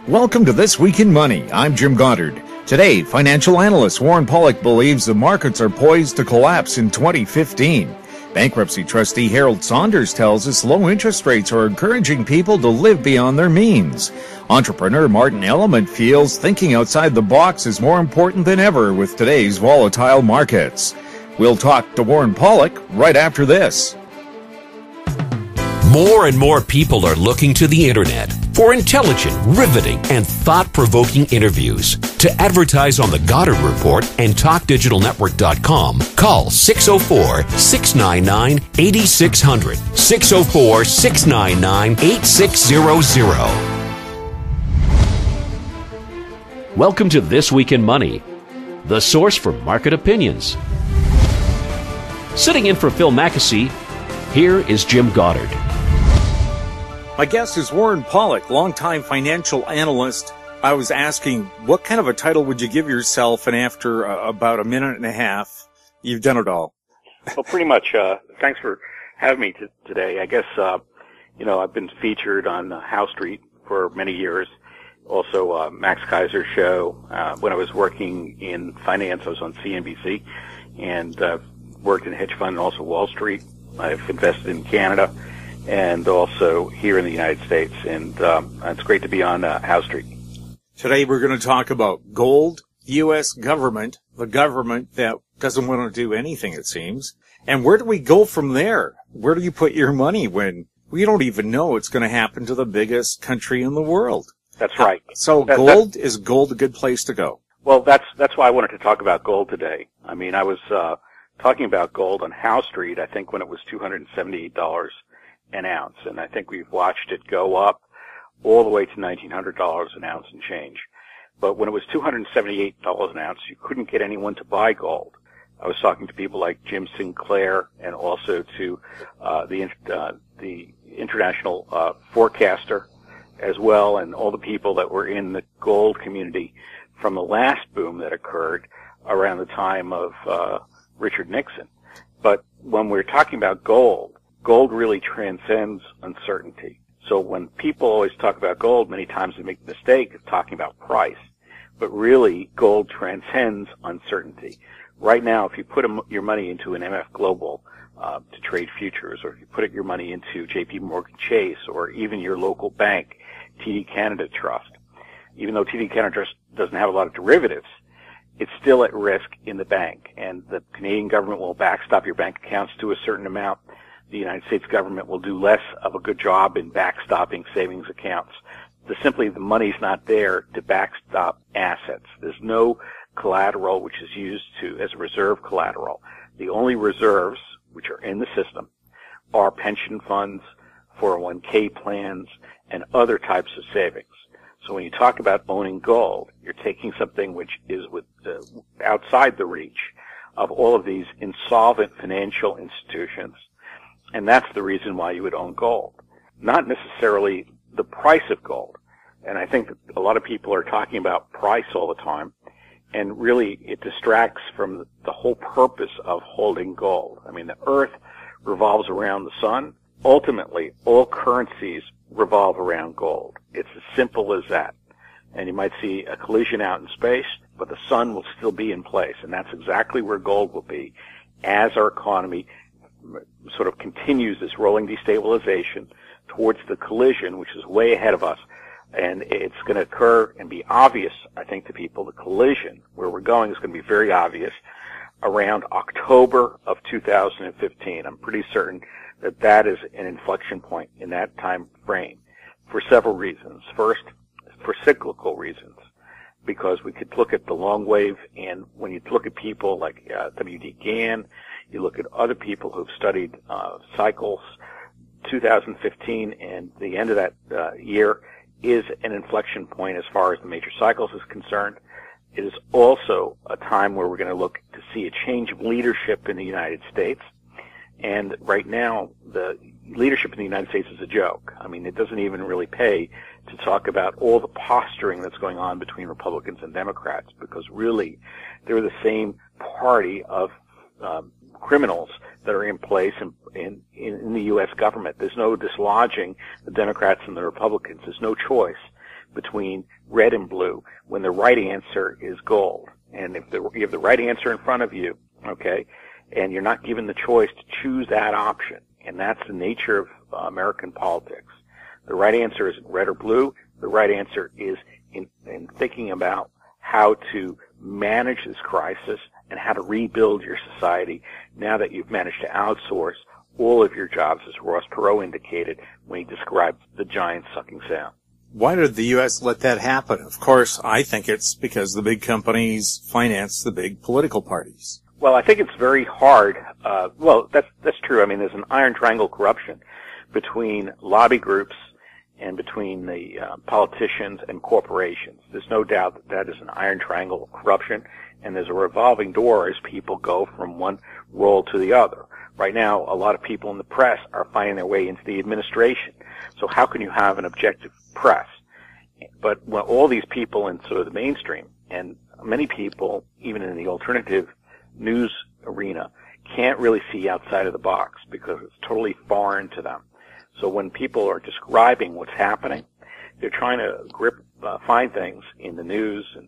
Welcome to This Week in Money. I'm Jim Goddard. Today, financial analyst Warren Pollock believes the markets are poised to collapse in 2015. Bankruptcy trustee Harold Saunders tells us low interest rates are encouraging people to live beyond their means. Entrepreneur Martyn Element feels thinking outside the box is more important than ever with today's volatile markets. We'll talk to Warren Pollock right after this. More and more people are looking to the internet for intelligent, riveting, and thought-provoking interviews. To advertise on the Goddard Report and TalkDigitalNetwork.com, call 604-699-8600, 604-699-8600. Welcome to This Week in Money, the source for market opinions. Sitting in for Phil Mackesy, here is Jim Goddard. My guest is Warren Pollock, longtime financial analyst. I was asking, what kind of a title would you give yourself? And after about a minute and a half, you've done it all. Well, pretty much. Thanks for having me today. I guess, I've been featured on Howe Street for many years. Also, Max Kaiser's show. When I was working in finance, I was on CNBC and worked in hedge fund and also Wall Street. I've invested in Canada and also here in the United States, and it's great to be on Howe Street. Today we're going to talk about gold, U.S. government, the government that doesn't want to do anything, it seems. And where do we go from there? Where do you put your money when we don't even know it's going to happen to the biggest country in the world? That's right. So is gold a good place to go? Well, that's why I wanted to talk about gold today. I mean, I was talking about gold on Howe Street, I think when it was $278 an ounce, and I think we've watched it go up all the way to $1,900 an ounce and change. But when it was $278 an ounce, you couldn't get anyone to buy gold. I was talking to people like Jim Sinclair and also to the international forecaster as well, and all the people that were in the gold community from the last boom that occurred around the time of Richard Nixon. But when we're talking about gold really transcends uncertainty. So when people always talk about gold, many times they make the mistake of talking about price. But really, gold transcends uncertainty. Right now, if you put your money into an MF Global to trade futures, or if you put your money into JP Morgan Chase, or even your local bank, TD Canada Trust, even though TD Canada Trust doesn't have a lot of derivatives, it's still at risk in the bank. And the Canadian government will backstop your bank accounts to a certain amount. The United States government will do less of a good job in backstopping savings accounts. Simply, the money's not there to backstop assets. There's no collateral which is used as a reserve collateral. The only reserves which are in the system are pension funds, 401k plans, and other types of savings. So when you talk about owning gold, you're taking something which is outside the reach of all of these insolvent financial institutions. And that's the reason why you would own gold, not necessarily the price of gold. And I think that a lot of people are talking about price all the time, and really it distracts from the whole purpose of holding gold. I mean, the earth revolves around the sun. Ultimately, all currencies revolve around gold. It's as simple as that. And you might see a collision out in space, but the sun will still be in place. And that's exactly where gold will be as our economy sort of continues this rolling destabilization towards the collision, which is way ahead of us. And it's going to occur and be obvious, I think, to people. The collision, where we're going, is going to be very obvious around October of 2015. I'm pretty certain that that is an inflection point in that time frame for several reasons. First, for cyclical reasons, because we could look at the long wave, and when you look at people like W.D. Gann, you look at other people who've studied cycles, 2015 and the end of that year is an inflection point as far as the major cycles is concerned. It is also a time where we're going to look to see a change of leadership in the United States. And right now, the leadership in the United States is a joke. I mean, it doesn't even really pay to talk about all the posturing that's going on between Republicans and Democrats, because really, they're the same party of criminals that are in place in the U.S. government. There's no dislodging the Democrats and the Republicans. There's no choice. between red and blue when the right answer is gold. And if you have the right answer in front of you, okay, and you're not given the choice to choose that option, and that's the nature of American politics. The right answer isn't red or blue. The right answer is in thinking about how to manage this crisis and how to rebuild your society now that you've managed to outsource all of your jobs, as Ross Perot indicated when he described the giant sucking sound. Why did the U.S. let that happen? Of course, I think it's because the big companies finance the big political parties. Well, I think it's very hard. Well, that's true. I mean, there's an iron triangle corruption between lobby groups and between the politicians and corporations. There's no doubt that is an iron triangle corruption, and there's a revolving door as people go from one role to the other. Right now, a lot of people in the press are finding their way into the administration. So how can you have an objective press? But when all these people in sort of the mainstream, and many people, even in the alternative news arena, can't really see outside of the box because it's totally foreign to them. So when people are describing what's happening, they're trying to find things in the news and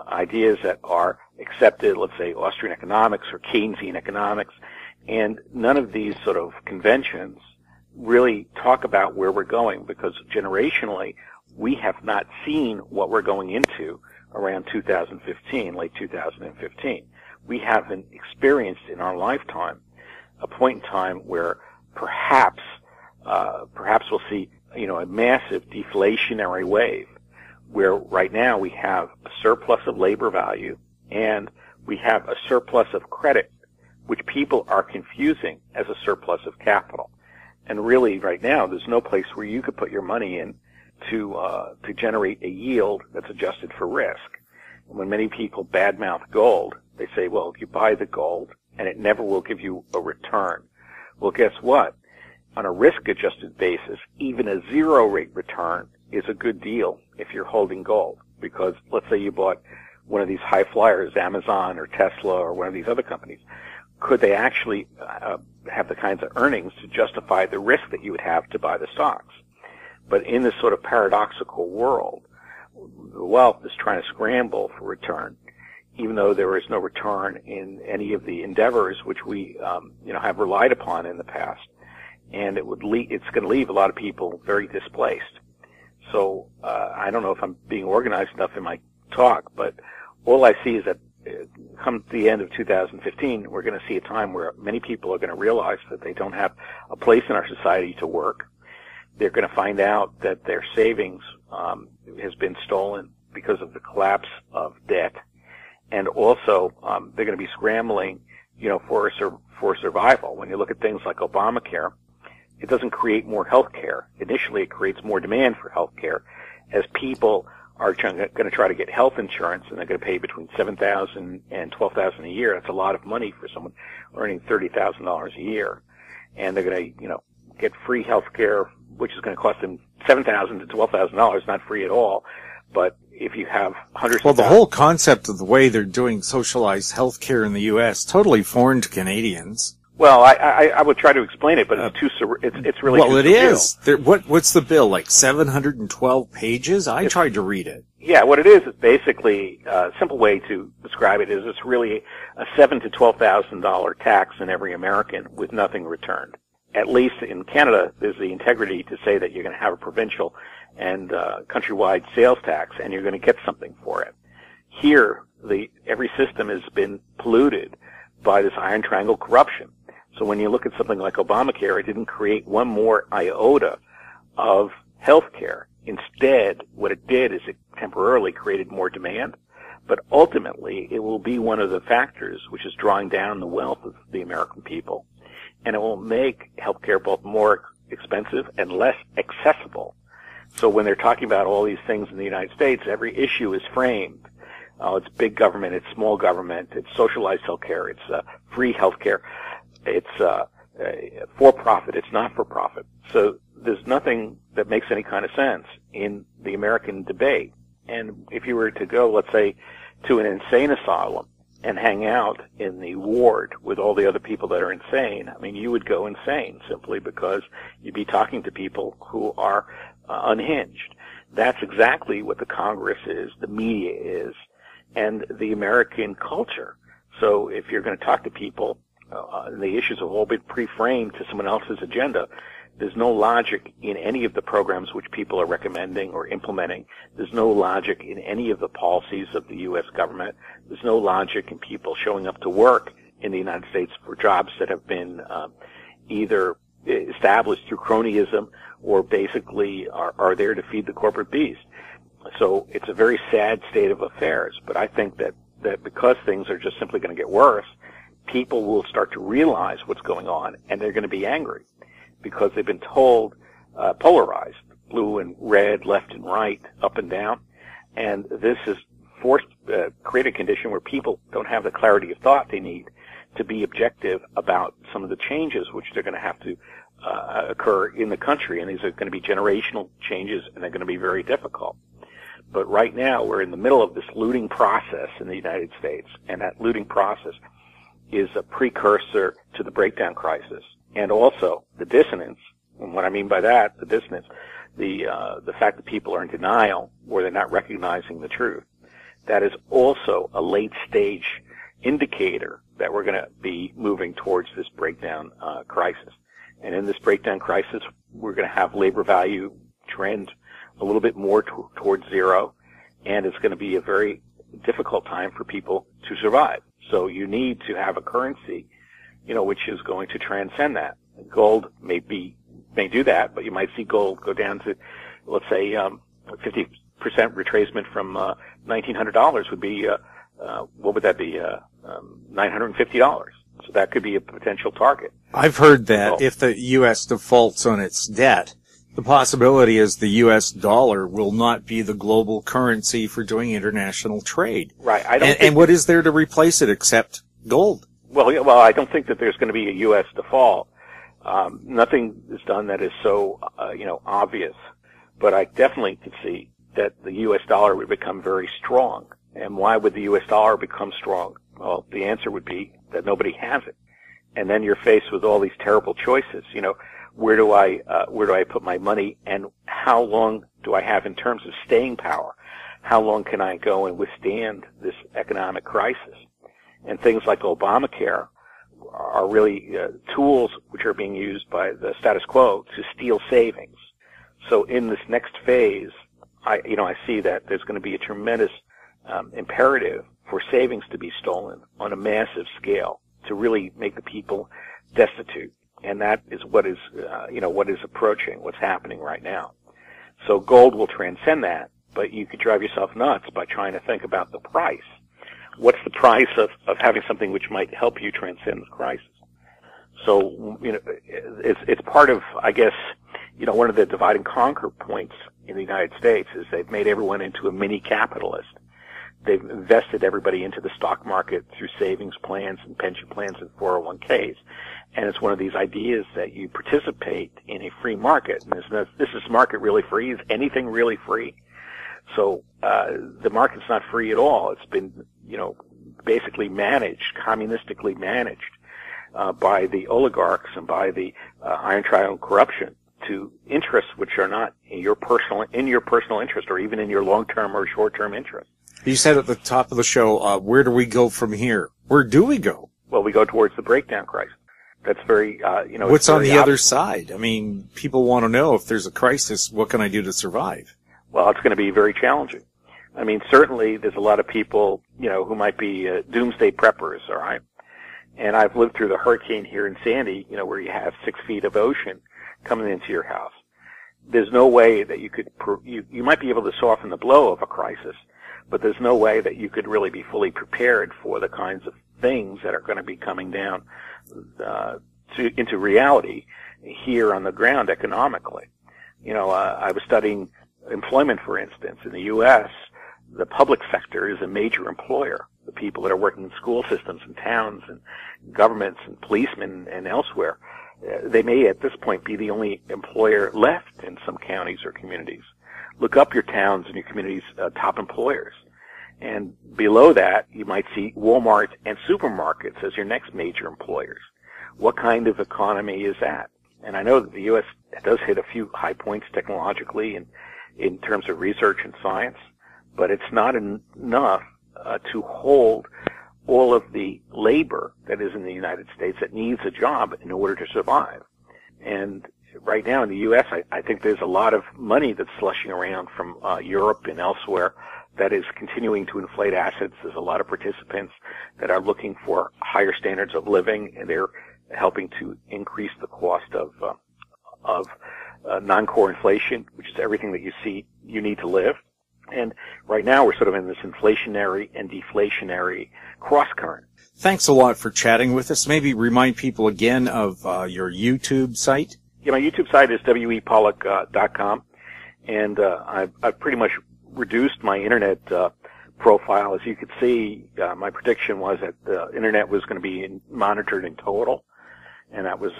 ideas that are accepted, let's say Austrian economics or Keynesian economics, and none of these sort of conventions really talk about where we're going, because generationally we have not seen what we're going into around 2015, late 2015. We haven't experienced in our lifetime a point in time where perhaps we'll see, a massive deflationary wave, where right now we have a surplus of labor value and we have a surplus of credit, which people are confusing as a surplus of capital. And really, right now, there's no place where you could put your money in to generate a yield that's adjusted for risk. When many people badmouth gold, they say, well, you buy the gold and it never will give you a return. Well, guess what? On a risk-adjusted basis, even a zero-rate return is a good deal if you're holding gold. Because let's say you bought one of these high flyers, Amazon or Tesla or one of these other companies. Could they actually have the kinds of earnings to justify the risk that you would have to buy the stocks? But in this sort of paradoxical world, the wealth is trying to scramble for return, even though there is no return in any of the endeavors which we have relied upon in the past. And it's going to leave a lot of people very displaced. So I don't know if I'm being organized enough in my talk, but all I see is that come the end of 2015, we're going to see a time where many people are going to realize that they don't have a place in our society to work. They're going to find out that their savings has been stolen because of the collapse of debt, and also they're going to be scrambling, for survival. When you look at things like Obamacare, it doesn't create more health care. Initially, it creates more demand for health care as people are going to try to get health insurance, and they're going to pay between $7,000 and $12,000 a year. That's a lot of money for someone earning $30,000 a year, and they're going to, get free health care, which is going to cost them $7,000 to $12,000, not free at all. But if you have hundreds of the whole concept of the way they're doing socialized health care in the U.S. totally foreign to Canadians. Well, I would try to explain it, but it's really well, it surreal. is. What's the bill, like 712 pages? I tried to read it. Yeah, what it is basically a simple way to describe it is it's really a $7,000 to $12,000 tax in every American with nothing returned. At least in Canada, there's the integrity to say that you're going to have a provincial and countrywide sales tax, and you're going to get something for it. Here, every system has been polluted by this iron triangle corruption. So when you look at something like Obamacare, it didn't create one more iota of health care. Instead, what it did is it temporarily created more demand, but ultimately it will be one of the factors which is drawing down the wealth of the American people, and it will make health care both more expensive and less accessible. So when they're talking about all these things in the United States, every issue is framed. It's big government, it's small government, it's socialized health care, it's free health care, it's for-profit, it's not-for-profit. So there's nothing that makes any kind of sense in the American debate. And if you were to go, let's say, to an insane asylum and hang out in the ward with all the other people that are insane, I mean, you would go insane simply because you'd be talking to people who are unhinged. That's exactly what the Congress is, the media is, and the American culture. So if you're going to talk to people, the issues have all been pre-framed to someone else's agenda. There's no logic in any of the programs which people are recommending or implementing. There's no logic in any of the policies of the U.S. government. There's no logic in people showing up to work in the United States for jobs that have been either established through cronyism or basically are there to feed the corporate beast. So it's a very sad state of affairs. But I think that because things are just simply going to get worse, people will start to realize what's going on, and they're going to be angry because they've been told, polarized, blue and red, left and right, up and down. And this has create a condition where people don't have the clarity of thought they need to be objective about some of the changes which they're going to have to occur in the country. And these are going to be generational changes, and they're going to be very difficult. But right now, we're in the middle of this looting process in the United States, and that looting process is a precursor to the breakdown crisis. And also the dissonance, and what I mean by that, the dissonance, the fact that people are in denial or they're not recognizing the truth. That is also a late stage indicator that we're going to be moving towards this breakdown crisis. And in this breakdown crisis, we're going to have labor value trend a little bit more towards zero, and it's going to be a very difficult time for people to survive. So you need to have a currency, which is going to transcend that. Gold may do that, but you might see gold go down to, let's say, 50% retracement from $1,900 would be, what would that be? $950. So that could be a potential target. I've heard that if the U.S. defaults on its debt, the possibility is the U.S. dollar will not be the global currency for doing international trade. Right. And what is there to replace it except gold? Well, I don't think that there's going to be a U.S. default. Nothing is done that is so, obvious. But I definitely could see that the U.S. dollar would become very strong. And why would the U.S. dollar become strong? Well, the answer would be that nobody has it. And then you're faced with all these terrible choices. Where do I put my money, and how long do I have in terms of staying power? How long can I go and withstand this economic crisis? And things like Obamacare are really tools which are being used by the status quo to steal savings. So in this next phase, I see that there's going to be a tremendous imperative for savings to be stolen on a massive scale to really make the people destitute. And that is what is approaching, what's happening right now. So gold will transcend that, but you could drive yourself nuts by trying to think about the price. What's the price of having something which might help you transcend the crisis? So, it's part of, I guess, one of the divide and conquer points in the United States is they've made everyone into a mini capitalist. They've invested everybody into the stock market through savings plans and pension plans and 401ks. And it's one of these ideas that you participate in a free market. And is this market really free? Is anything really free? So, the market's not free at all. It's been, basically managed, communistically managed, by the oligarchs and by the, iron triangle corruption to interests which are not in your personal interest or even in your long-term or short-term interest. You said at the top of the show, where do we go from here? Where do we go? Well, we go towards the breakdown crisis. That's very, What's on the other side? I mean, people want to know if there's a crisis, what can I do to survive? Well, it's going to be very challenging. I mean, certainly there's a lot of people, who might be doomsday preppers, all right? And I've lived through the hurricane here in Sandy, where you have 6 feet of ocean coming into your house. There's no way that you could, you might be able to soften the blow of a crisis, but there's no way that you could really be fully prepared for the kinds of things that are going to be coming down into reality here on the ground economically. I was studying employment, for instance. In the U.S., the public sector is a major employer. The people that are working in school systems and towns and governments and policemen and elsewhere, they may at this point be the only employer left in some counties or communities. Look up your towns and your communities' top employers. And below that, you might see Walmart and supermarkets as your next major employers. What kind of economy is that? And I know that the U.S. does hit a few high points technologically and in terms of research and science, but it's not enough to hold all of the labor that is in the United States that needs a job in order to survive. And right now in the U.S., I think there's a lot of money that's slushing around from Europe and elsewhere that is continuing to inflate assets. There's a lot of participants that are looking for higher standards of living, and they're helping to increase the cost of non-core inflation, which is everything that you see you need to live. And right now we're sort of in this inflationary and deflationary cross-current. Thanks a lot for chatting with us. Maybe remind people again of your YouTube site. Yeah, my YouTube site is wepollock.com, and I've pretty much reduced my internet profile. As you could see, my prediction was that the internet was going to be monitored in total, and that was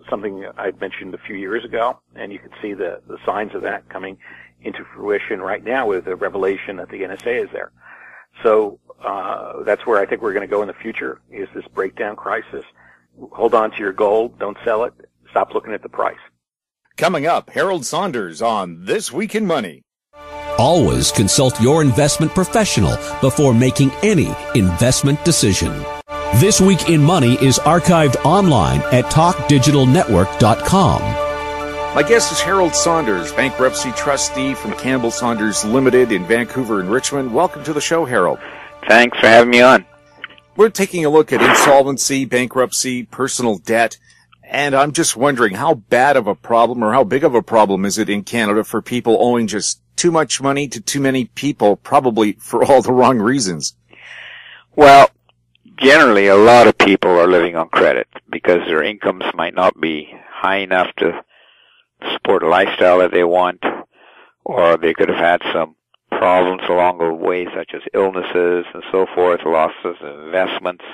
something I'd mentioned a few years ago, and you can see the signs of that coming into fruition right now with the revelation that the NSA is there. So that's where I think we're going to go in the future, is this breakdown crisis. Hold on to your gold. Don't sell it. Stop looking at the price. Coming up, Harold Saunders on This Week in Money. Always consult your investment professional before making any investment decision. This Week in Money is archived online at talkdigitalnetwork.com. My guest is Harold Saunders, bankruptcy trustee from Campbell Saunders Limited in Vancouver and Richmond. Welcome to the show, Harold. Thanks for having me on. We're taking a look at insolvency, bankruptcy, personal debt, and I'm just wondering how bad of a problem or how big of a problem is it in Canada for people owing just too much money to too many people, probably for all the wrong reasons? Well, generally a lot of people are living on credit because their incomes might not be high enough to support a lifestyle that they want, or they could have had some problems along the way, such as illnesses and so forth, losses of investments.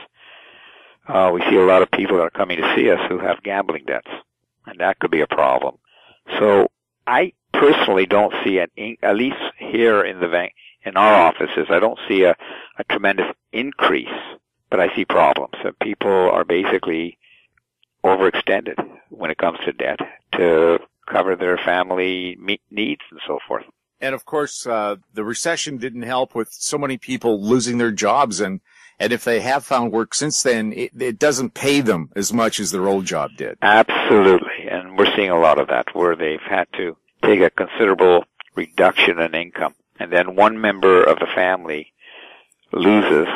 We see a lot of people that are coming to see us who have gambling debts, and that could be a problem. So I personally don't see at least here in our offices, I don't see a tremendous increase, but I see problems. That people are basically overextended when it comes to debt to cover their family needs and so forth. And of course, the recession didn't help with so many people losing their jobs, and if they have found work since then, it doesn't pay them as much as their old job did. Absolutely, and we're seeing a lot of that where they've had to take a considerable reduction in income, and then one member of the family loses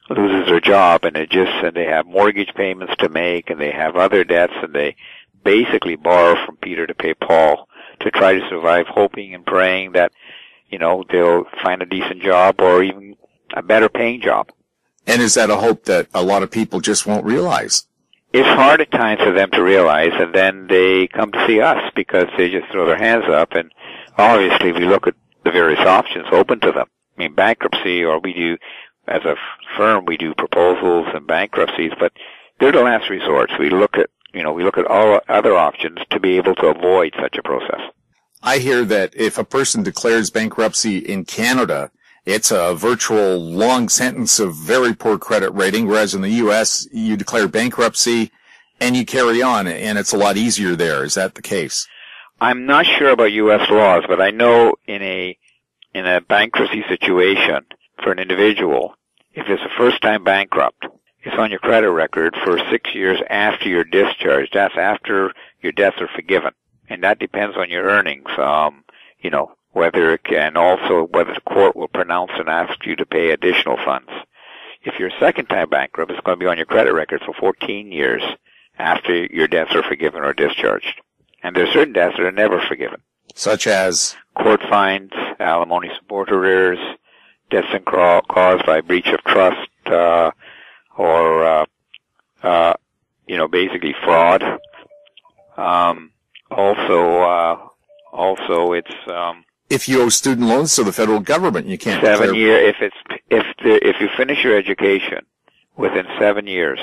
their job, and they have mortgage payments to make, and they have other debts, and they basically borrow from Peter to pay Paul to try to survive, hoping and praying that, they'll find a decent job or even a better paying job. And is that a hope that a lot of people just won't realize? It's hard at times for them to realize, and then they come to see us because they just throw their hands up, and obviously we look at the various options open to them. I mean, bankruptcy, or we do, as a firm, we do proposals and bankruptcies, but they're the last resort. So we look at all other options to be able to avoid such a process. I hear that if a person declares bankruptcy in Canada, it's a virtual long sentence of very poor credit rating, whereas in the U.S., you declare bankruptcy and you carry on, and it's a lot easier there. Is that the case? I'm not sure about U.S. laws, but I know in a bankruptcy situation for an individual, if it's a first-time bankrupt, it's on your credit record for 6 years after your discharge. That's after your debts are forgiven. And that depends on your earnings, whether the court will pronounce and ask you to pay additional funds. If you're a second-time bankrupt, it's going to be on your credit record for 14 years after your debts are forgiven or discharged. And there are certain debts that are never forgiven. Such as? Court fines, alimony support arrears, debts caused by breach of trust, basically fraud. Also it's if you owe student loans to the federal government, you can't 7 years. If you finish your education within 7 years,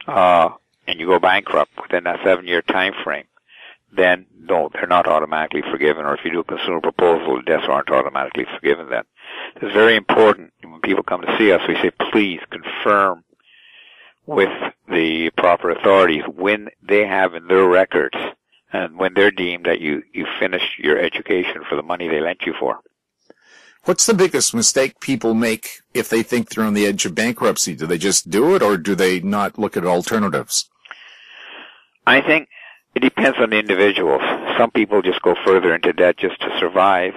and you go bankrupt within that 7-year time frame, then no, they're not automatically forgiven. Or if you do a consumer proposal, the debts aren't automatically forgiven then. It's very important when people come to see us, we say, please confirm with the proper authorities when they have in their records and when they're deemed that you finished your education for the money they lent you for. What's the biggest mistake people make if they think they're on the edge of bankruptcy? Do they just do it, or do they not look at alternatives? I think it depends on the individuals. Some people just go further into debt just to survive.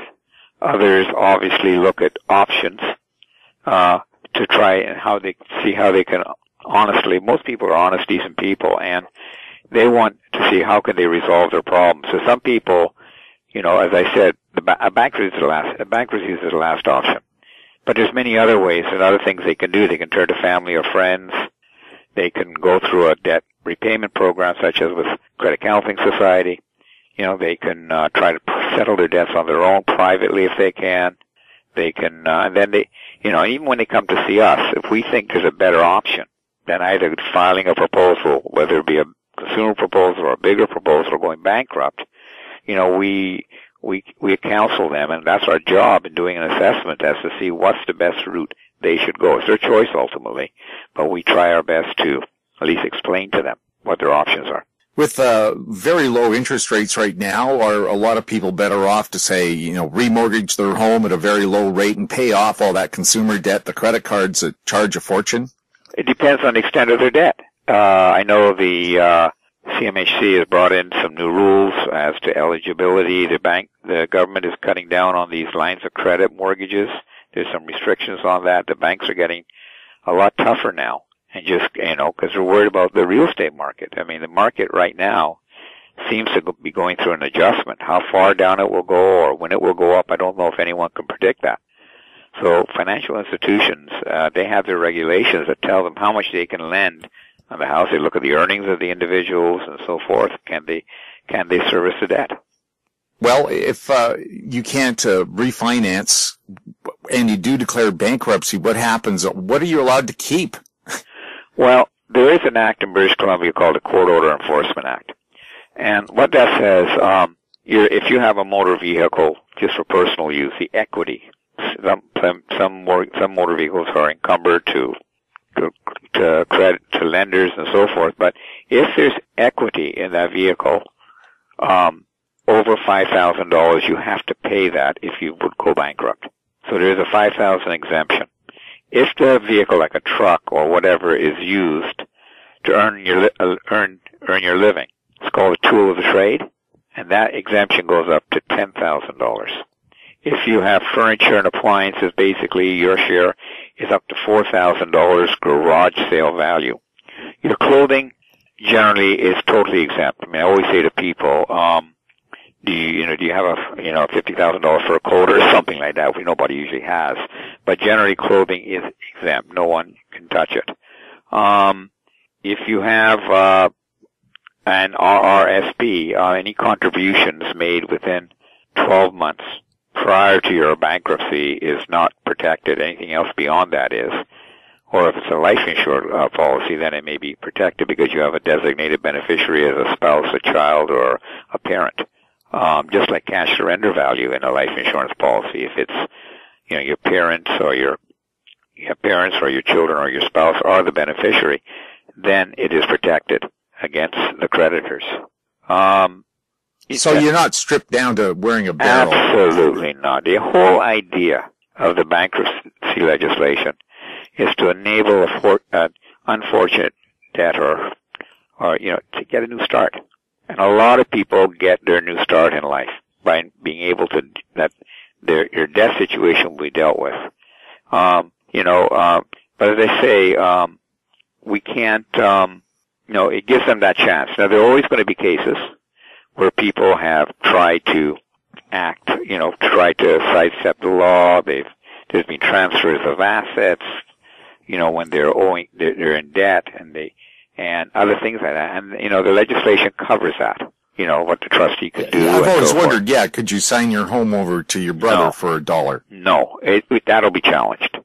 Others obviously look at options to try and how they can honestly. Most people are honest, decent people, and they want to see how can they resolve their problems. So some people, as I said, a bankruptcy is the last option. But there's many other ways and other things they can do. They can turn to family or friends. They can go through a debt repayment program, such as with Credit Counseling Society. They can try to settle their debts on their own privately if they can. They can, and then they, even when they come to see us, if we think there's a better option than either filing a proposal, whether it be a consumer proposal or a bigger proposal or going bankrupt, we counsel them, and that's our job in doing an assessment as to see what's the best route they should go. It's their choice ultimately, but we try our best to at least explain to them what their options are. With very low interest rates right now, are a lot of people better off to say, remortgage their home at a very low rate and pay off all that consumer debt, the credit cards that charge a fortune? It depends on the extent of their debt. I know the CMHC has brought in some new rules as to eligibility. The government is cutting down on these lines of credit mortgages. There's some restrictions on that. The banks are getting a lot tougher now. And just, because they're worried about the real estate market. I mean, the market right now seems to be going through an adjustment. How far down it will go or when it will go up, I don't know if anyone can predict that. So financial institutions, they have their regulations that tell them how much they can lend on the house. They look at the earnings of the individuals and so forth. Can they service the debt? Well, if you can't refinance and you do declare bankruptcy, what happens? What are you allowed to keep? Well, there is an act in British Columbia called the Court Order Enforcement Act. And what that says, if you have a motor vehicle just for personal use, the equity, some motor vehicles are encumbered to credit to lenders and so forth, but if there's equity in that vehicle, over $5,000, you have to pay that if you would go bankrupt. So there's a $5,000 exemption. If the vehicle, like a truck or whatever, is used to earn your living, it's called a tool of the trade, and that exemption goes up to $10,000. If you have furniture and appliances, basically your share is up to $4,000 garage sale value. Your clothing generally is totally exempt. I mean, I always say to people, do you have a $50,000 for a coat or something like that, which nobody usually has. But generally clothing is exempt. No one can touch it. If you have an RRSP, any contributions made within 12 months prior to your bankruptcy is not protected. Anything else beyond that is. Or if it's a life insurance policy, then it may be protected because you have a designated beneficiary as a spouse, a child, or a parent. Just like cash surrender value in a life insurance policy. If it's, your parents or your children or your spouse are the beneficiary, then it is protected against the creditors. So you're not stripped down to wearing a barrel? Absolutely not. The whole idea of the bankruptcy legislation is to enable an unfortunate debtor to get a new start. And a lot of people get their new start in life by being able to, your debt situation will be dealt with. But as I say, we can't, it gives them that chance. Now, there are always going to be cases where people have tried to act, tried to sidestep the law. There's been transfers of assets, when they're in debt and other things like that. And, the legislation covers that, what the trustee could do. I've always wondered, could you sign your home over to your brother for $1? No, that'll be challenged.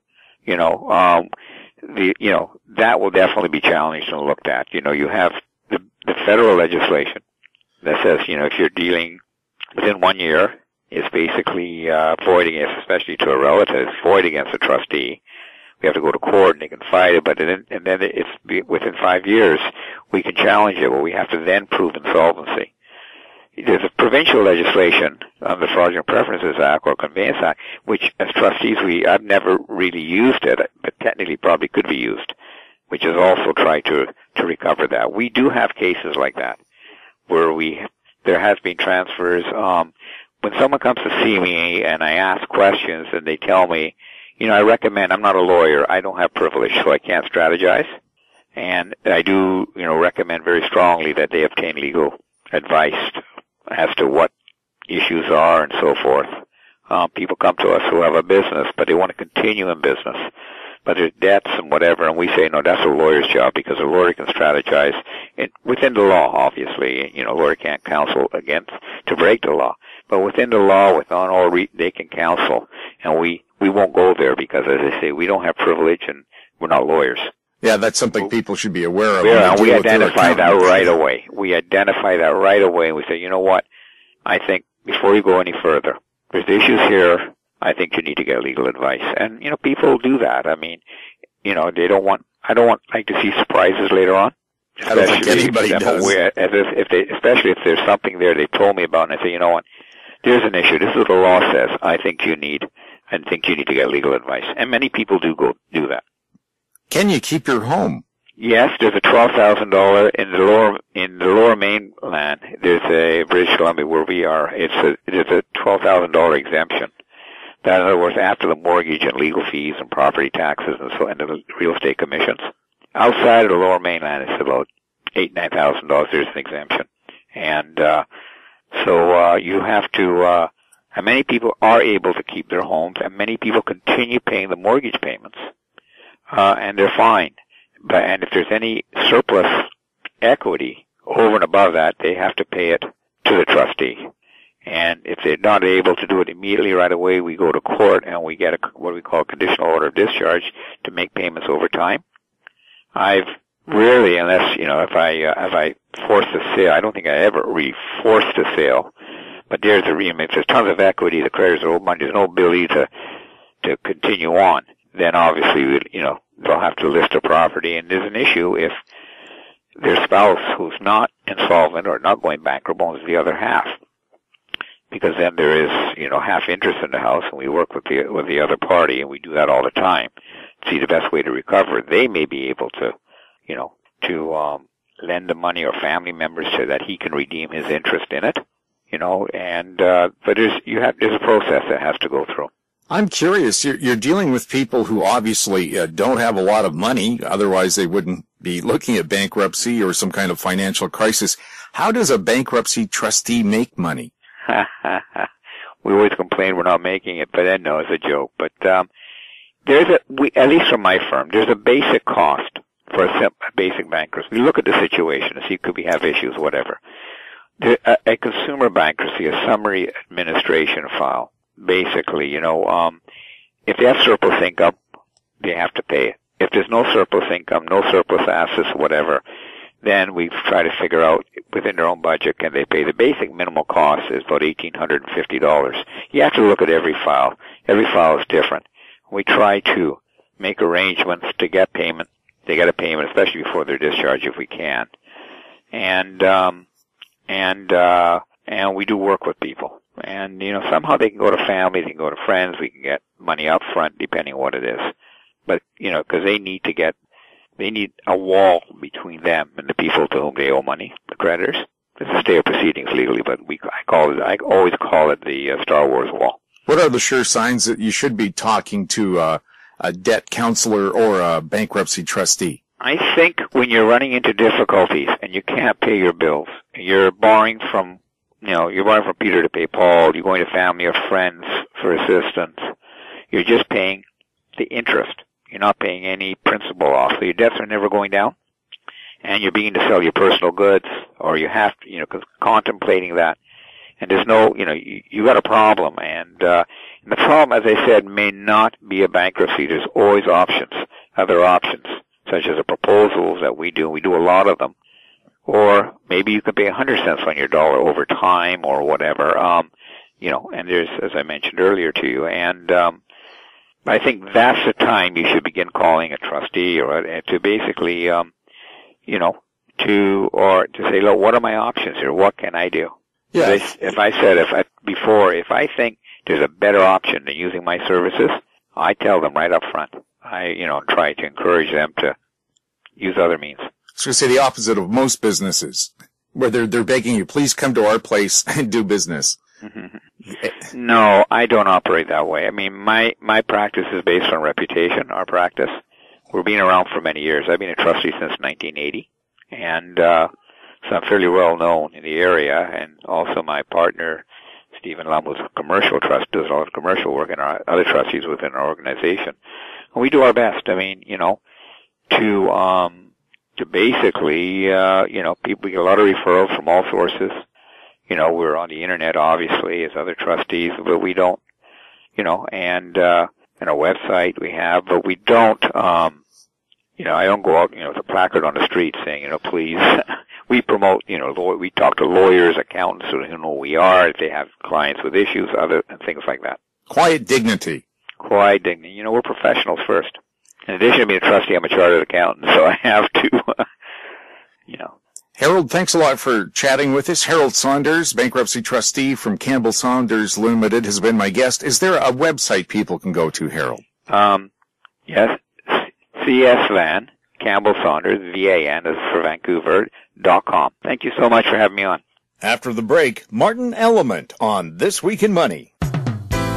That will definitely be challenged and looked at. You have the federal legislation that says, if you're dealing within 1 year, it's basically void against, especially to a relative, void against a trustee. We have to go to court and they can fight it, but then it's within 5 years we can challenge it, but we have to then prove insolvency. there's a provincial legislation on the Fraudulent Preferences Act or Conveyance Act, which as trustees I've never really used it, but technically probably could be used, which is also try to recover that. We do have cases like that where there has been transfers. When someone comes to see me and I ask questions and they tell me, I recommend, I'm not a lawyer, I don't have privilege, so I can't strategize. And I do, recommend very strongly that they obtain legal advice as to what issues are and so forth. People come to us who have a business, but they want to continue in business, but there's debts and whatever, and we say, no, that's a lawyer's job because a lawyer can strategize within the law, obviously. A lawyer can't counsel to break the law, but within the law, they can counsel, and we won't go there because, as I say, we don't have privilege and we're not lawyers. Yeah, that's something people should be aware of. Yeah, we identify that right away. We identify that right away, and we say, you know what? I think before you go any further, there's issues here. I think you need to get legal advice. And, people do that. I mean, I don't like to see surprises later on. I don't think anybody does. Especially if there's something there they told me about, and I say, you know what? There's an issue. This is what the law says. I think you need to get legal advice. And many people do do that. Can you keep your home? Yes, there's a $12,000 in the lower mainland. There's a British Columbia where we are. There's a $12,000 exemption. That, in other words, after the mortgage and legal fees and property taxes and the real estate commissions. Outside of the lower mainland, it's about $9,000. There's an exemption, and so you have to. And many people are able to keep their homes, and many people continue paying the mortgage payments. And they're fine. And if there's any surplus equity over and above that, they have to pay it to the trustee. And if they're not able to do it immediately right away, we go to court and we get what we call a conditional order of discharge to make payments over time. I've rarely, unless, if I force a sale, I don't think I ever really forced a sale. But if there's tons of equity, the creditors owe money, there's no ability to continue on. Then obviously, they'll have to list a property. And there's an issue if their spouse who's not insolvent or not going bankrupt owns the other half. Because then there is, half interest in the house, and we work with the other party, and we do that all the time. See the best way to recover. They may be able to, lend the money or family members so that he can redeem his interest in it, but there's a process that has to go through. I'm curious, you're dealing with people who obviously don't have a lot of money, otherwise they wouldn't be looking at bankruptcy or some kind of financial crisis. How does a bankruptcy trustee make money? We always complain we're not making it, but then no, it's a joke. But at least from my firm, there's a basic cost for a basic bankruptcy. We look at the situation and see could we have issues, whatever. A consumer bankruptcy, a summary administration file. Basically, if they have surplus income, they have to pay it. If there's no surplus income, no surplus assets, whatever, then we try to figure out within their own budget can they pay. The basic minimal cost is about $1,850. You have to look at every file. Every file is different. We try to make arrangements to get payment. They get a payment, especially before their discharge if we can. And we do work with people. And, somehow they can go to family, they can go to friends, we can get money up front depending on what it is. But, because they need a wall between them and the people to whom they owe money, the creditors. It's a stay of proceedings legally, but I always call it the Star Wars wall. What are the sure signs that you should be talking to a debt counselor or a bankruptcy trustee? I think when you're running into difficulties and you can't pay your bills, you're borrowing from Peter to pay Paul, you're going to family or friends for assistance, you're just paying the interest. You're not paying any principal off, so your debts are never going down. And you're beginning to sell your personal goods, or you have to, because contemplating that. And there's no, you got a problem. And the problem, as I said, may not be a bankruptcy. There's always other options, such as the proposals that we do. We do a lot of them. Or maybe you could pay 100 cents on your dollar over time or whatever. And there's, as I mentioned earlier to you, and I think that's the time you should begin calling a trustee or to basically, to say, look, what are my options here? What can I do? Yeah. If I think there's a better option than using my services, I tell them right up front. I try to encourage them to use other means. I was going to say the opposite of most businesses, where they're begging you, please come to our place and do business. No, I don't operate that way. I mean, my practice is based on reputation, our practice. We're being around for many years. I've been a trustee since 1980, and so I'm fairly well known in the area, and also my partner, Stephen Lum, was a commercial trust, does a lot of commercial work, and our other trustees within our organization. And we do our best. I mean, to basically, people get a lot of referrals from all sources. We're on the internet, obviously, as other trustees, but we don't, and our website we have, but we don't, I don't go out, with a placard on the street saying, please. We promote, we talk to lawyers, accountants who know who we are, if they have clients with issues, and things like that. Quiet dignity. Quiet dignity. We're professionals first. In addition to being a trustee, I'm a chartered accountant, so I have to, Harold, thanks a lot for chatting with us. Harold Saunders, bankruptcy trustee from Campbell Saunders Limited, has been my guest. Is there a website people can go to, Harold? Yes, CS Van, Campbell Saunders, VAN is for Vancouver.com. Thank you so much for having me on. After the break, Martyn Element on This Week in Money.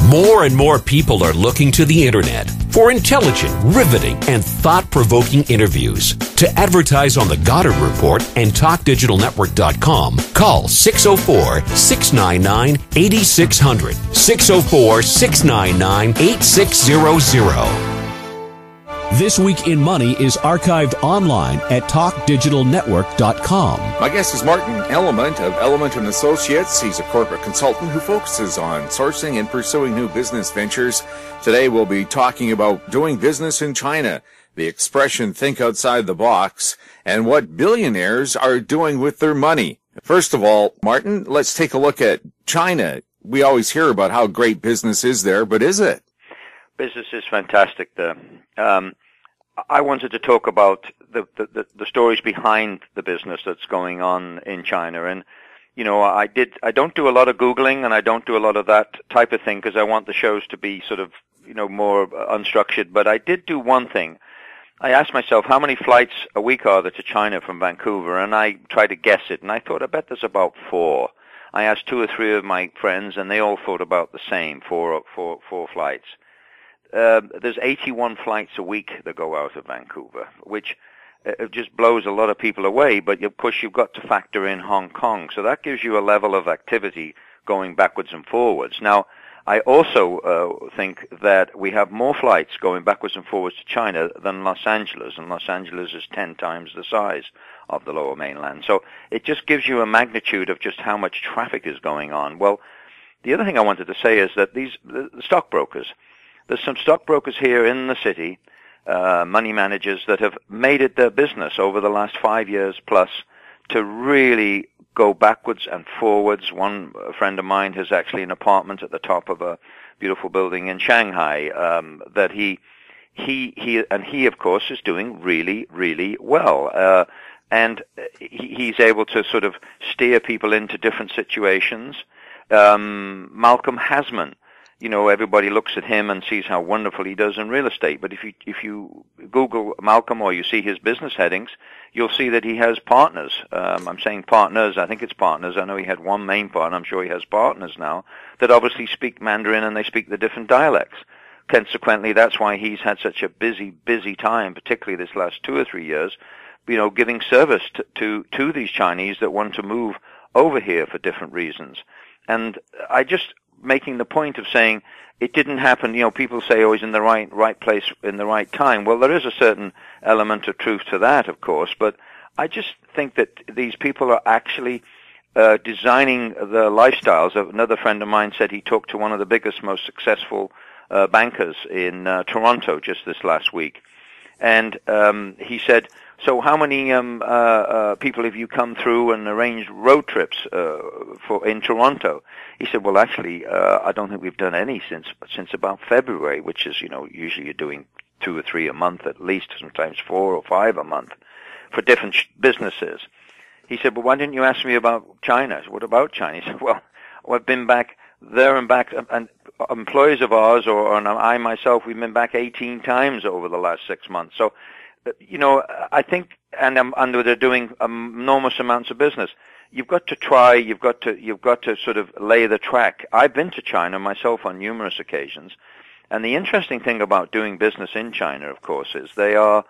More and more people are looking to the internet for intelligent, riveting, and thought-provoking interviews. To advertise on the Goddard Report and TalkDigitalNetwork.com, call 604-699-8600, 604-699-8600. This Week in Money is archived online at TalkDigitalNetwork.com. My guest is Martyn Element of Element & Associates. He's a corporate consultant who focuses on sourcing and pursuing new business ventures. Today we'll be talking about doing business in China, the expression think outside the box, and what billionaires are doing with their money. First of all, Martyn, let's take a look at China. We always hear about how great business is there, but is it? Business is fantastic there. I wanted to talk about the stories behind the business that's going on in China. And, I don't do a lot of Googling and I don't do a lot of that type of thing because I want the shows to be sort of, more unstructured. But I did do one thing. I asked myself, how many flights a week are there to China from Vancouver? And I tried to guess it. And I thought, I bet there's about 4. I asked 2 or 3 of my friends and they all thought about the same, 4 flights. There's 81 flights a week that go out of Vancouver, which it just blows a lot of people away. But of course, you've got to factor in Hong Kong, so that gives you a level of activity going backwards and forwards. Now, I also think that we have more flights going backwards and forwards to China than Los Angeles, and Los Angeles is 10 times the size of the Lower Mainland. So it just gives you a magnitude of just how much traffic is going on. Well, the other thing I wanted to say is that the stockbrokers. There's some stockbrokers here in the city, money managers that have made it their business over the last 5 years plus to really go backwards and forwards. One friend of mine has actually an apartment at the top of a beautiful building in Shanghai that he of course is doing really, really well. And he's able to sort of steer people into different situations. Malcolm Hasman. Everybody looks at him and sees how wonderful he does in real estate. But if you Google Malcolm or you see his business headings, you'll see that he has partners. I'm saying partners. I think it's partners. I know he had one main partner. I'm sure he has partners now that obviously speak Mandarin and they speak the different dialects. Consequently, that's why he's had such a busy time, particularly this last 2 or 3 years, giving service to these Chinese that want to move over here for different reasons. And I just making the point of saying it didn't happen. People say, oh, he's in the right place in the right time. Well, there is a certain element of truth to that, of course, but I just think that these people are actually designing the lifestyles. Another friend of mine said he talked to one of the biggest, most successful bankers in Toronto just this last week. And he said, so how many people have you come through and arranged road trips in Toronto? He said, well, actually, I don't think we've done any since about February, which is, usually you're doing 2 or 3 a month at least, sometimes 4 or 5 a month for different businesses. he said, well, why didn't you ask me about China? I said, what about China? He said, well, I've been back there and back, and employees of ours, and I myself, we've been back 18 times over the last 6 months. So, I think, and they're doing enormous amounts of business. You've got to try. You've got to sort of lay the track. I've been to China myself on numerous occasions, and the interesting thing about doing business in China, of course, is they are.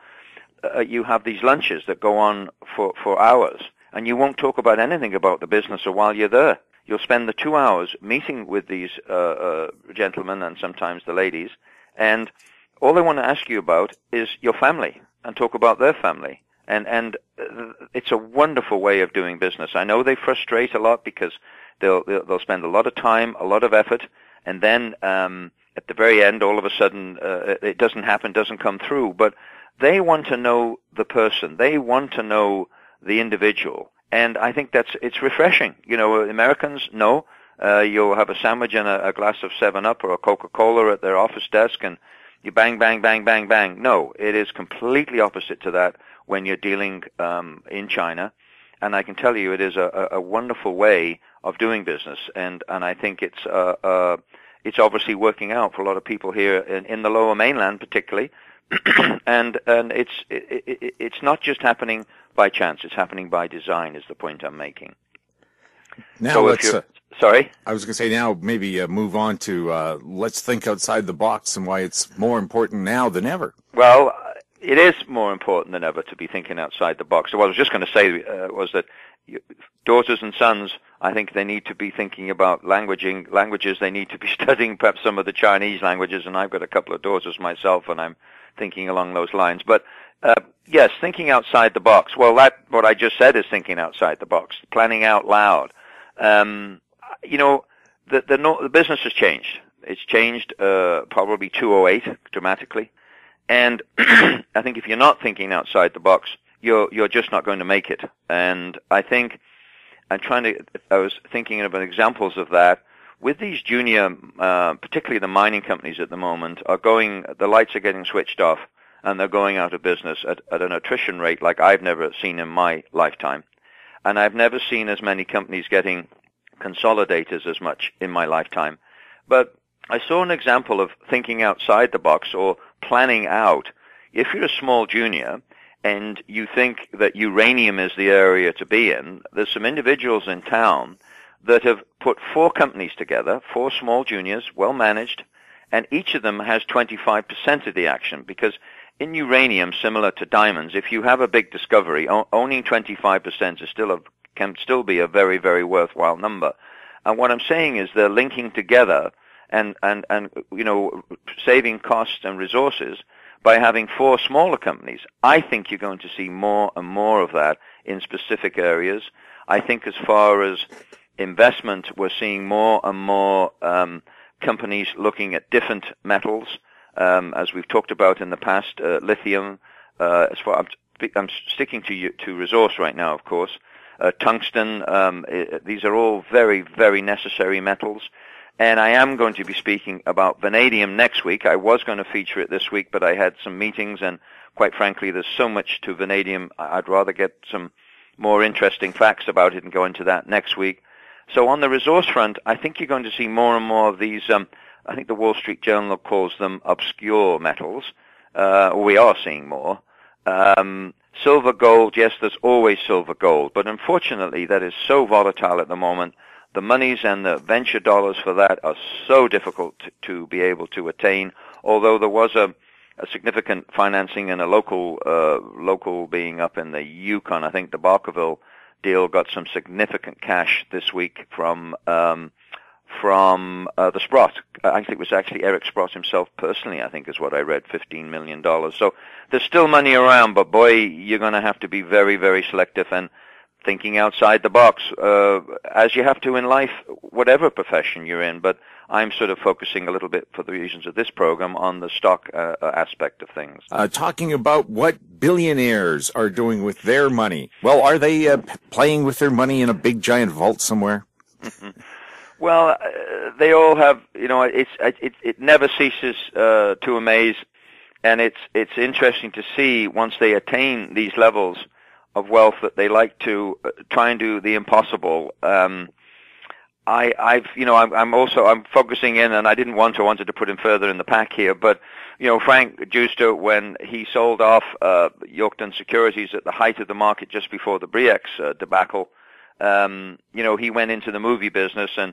You have these lunches that go on for hours, and you won't talk about anything about the business while you're there. You'll spend the 2 hours meeting with these gentlemen and sometimes the ladies, and all they want to ask you about is your family and talk about their family. And it's a wonderful way of doing business. I know they frustrate a lot because they'll spend a lot of time, a lot of effort, and then at the very end, all of a sudden, it doesn't happen, doesn't come through. But they want to know the person. They want to know the individual. And I think it's refreshing. Americans know you'll have a sandwich and a glass of 7-Up or a Coca-Cola at their office desk, and you bang, bang, bang, bang, bang. No, it is completely opposite to that when you're dealing in China. And I can tell you it is a wonderful way of doing business. And I think it's obviously working out for a lot of people here in the Lower Mainland particularly. and it's not just happening by chance. It's happening by design is the point I'm making. Now so let's... sorry? I was going to say now maybe move on to let's think outside the box and why it's more important now than ever. Well, it is more important than ever to be thinking outside the box. So what I was just going to say was that daughters and sons, I think they need to be thinking about languages. They need to be studying perhaps some of the Chinese languages, and I've got a couple of daughters myself, and I'm thinking along those lines. But yes, thinking outside the box. Well, what I just said is thinking outside the box, planning out loud. The business has changed. It's changed probably 2008 dramatically. And I think if you're not thinking outside the box, you're just not going to make it. And I think I was thinking about examples of that. With these junior, particularly the mining companies at the moment, the lights are getting switched off, and they're going out of business at an attrition rate like I've never seen in my lifetime. And I've never seen as many companies getting consolidators as much in my lifetime. But I saw an example of thinking outside the box or planning out. If you're a small junior and you think that uranium is the area to be in, there's some individuals in town that have put 4 companies together, 4 small juniors, well managed, and each of them has 25% of the action, because in uranium, similar to diamonds, if you have a big discovery, owning 25% can still be a very, very worthwhile number. And what I'm saying is they're linking together and saving costs and resources by having 4 smaller companies. I think you're going to see more and more of that in specific areas. I think as far as investment, we're seeing more and more companies looking at different metals, as we've talked about in the past, lithium. I'm sticking to resource right now, of course. Tungsten. These are all very, very necessary metals. And I am going to be speaking about vanadium next week. I was going to feature it this week, but I had some meetings, and quite frankly, there's so much to vanadium. I'd rather get some more interesting facts about it and go into that next week. So on the resource front, I think you're going to see more and more of these, I think the Wall Street Journal calls them obscure metals. We are seeing more. Silver, gold, yes, there's always silver, gold. But unfortunately, that is so volatile at the moment. The monies and the venture dollars for that are so difficult to be able to attain, although there was a significant financing in a local being up in the Yukon. I think the Barkerville deal got some significant cash this week from the Sprott. I think it was actually Eric Sprott himself personally, I think is what I read, $15 million. So there's still money around, but boy, you're going to have to be very, very selective and thinking outside the box, as you have to in life, whatever profession you're in. But I'm sort of focusing a little bit, for the reasons of this program, on the stock aspect of things. Talking about what billionaires are doing with their money. Well, are they playing with their money in a big giant vault somewhere? Well, they all have, it never ceases to amaze, and it's interesting to see once they attain these levels wealth that they like to try and do the impossible. I'm focusing in, and I wanted to put him further in the pack here, but Frank Giusto, when he sold off Yorkton Securities at the height of the market just before the Bre-X debacle, he went into the movie business, and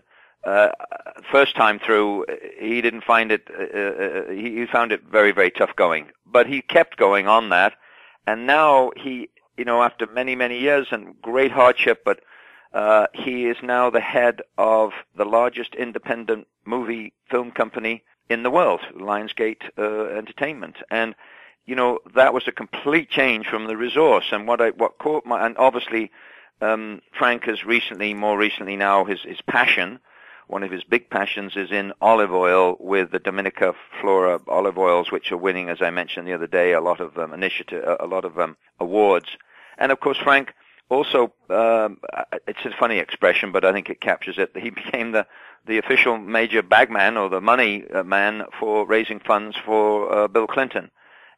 first time through, he didn't find it. He found it very, very tough going, but he kept going on that, and now he, after many, many years and great hardship, but he is now the head of the largest independent movie film company in the world, Lionsgate Entertainment, and that was a complete change from the resource. And what caught my, and obviously Frank has more recently now his passion. One of his big passions is in olive oil, with the Dominica Flora olive oils, which are winning, as I mentioned the other day, a lot of awards. And of course, Frank also, it's a funny expression, but I think it captures it. He became the official major bagman, or the money man, for raising funds for Bill Clinton.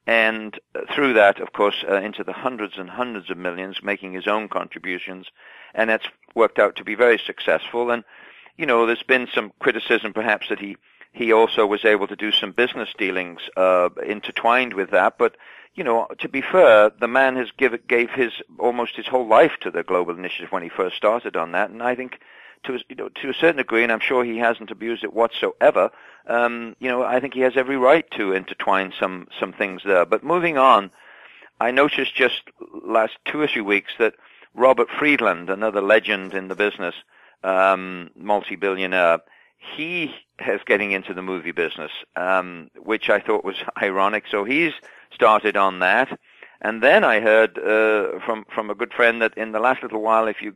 And through that, of course, into the hundreds and hundreds of millions, making his own contributions. And that's worked out to be very successful. And, there's been some criticism perhaps that he also was able to do some business dealings intertwined with that. But, to be fair, the man gave almost his whole life to the Global Initiative when he first started on that. And I think to a certain degree, and I'm sure he hasn't abused it whatsoever, I think he has every right to intertwine some things there. But moving on, I noticed just last 2 or 3 weeks that Robert Friedland, another legend in the business, multi-billionaire, he is getting into the movie business, which I thought was ironic. So he's started on that. And then I heard from a good friend that in the last little while, if you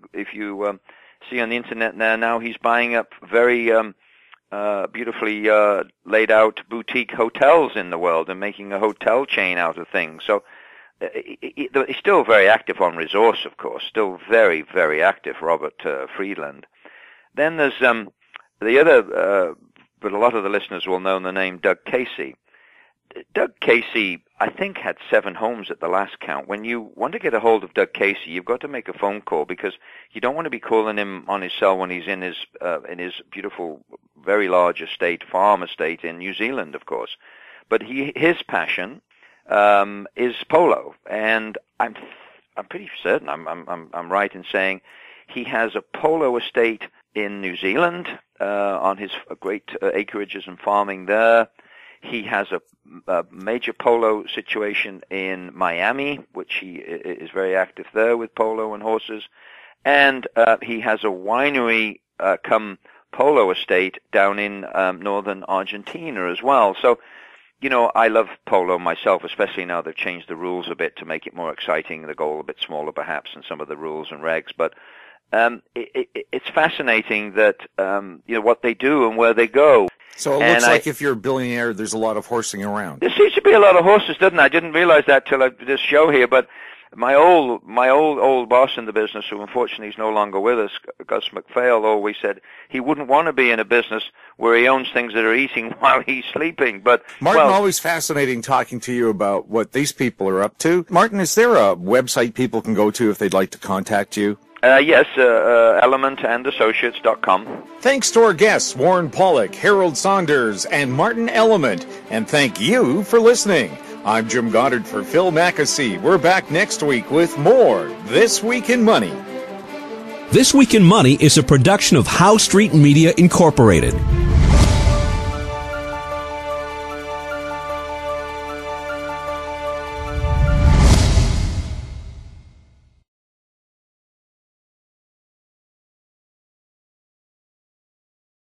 see on the internet there now, he's buying up very beautifully laid out boutique hotels in the world and making a hotel chain out of things. So he's still very active on resource, of course, still very, very active, Robert Friedland. Then there's the other, but a lot of the listeners will know the name Doug Casey. Doug Casey, I think, had 7 homes at the last count. When you want to get a hold of Doug Casey, you've got to make a phone call, because you don't want to be calling him on his cell when he's in his beautiful, very large farm estate in New Zealand, of course. But his passion is polo, and I'm pretty certain I'm right in saying he has a polo estate in New Zealand on his great acreages and farming there. He has a major polo situation in Miami, which he is very active there with polo and horses. And he has a winery come polo estate down in northern Argentina as well. So, I love polo myself, especially now they've changed the rules a bit to make it more exciting, the goal a bit smaller perhaps in some of the rules and regs. But it's fascinating that, what they do and where they go. So it looks like if you're a billionaire, there's a lot of horsing around. There seems to be a lot of horses, doesn't it? I didn't realize that till this show here, but my old boss in the business, who unfortunately is no longer with us, Gus McPhail, always said he wouldn't want to be in a business where he owns things that are eating while he's sleeping. But Martyn, always fascinating talking to you about what these people are up to. Martyn, is there a website people can go to if they'd like to contact you? Yes, elementandassociates.com. Thanks to our guests, Warren Pollock, Harold Saunders, and Martyn Element. And thank you for listening. I'm Jim Goddard for Phil Mackesy. We're back next week with more This Week in Money. This Week in Money is a production of Howe Street Media Incorporated.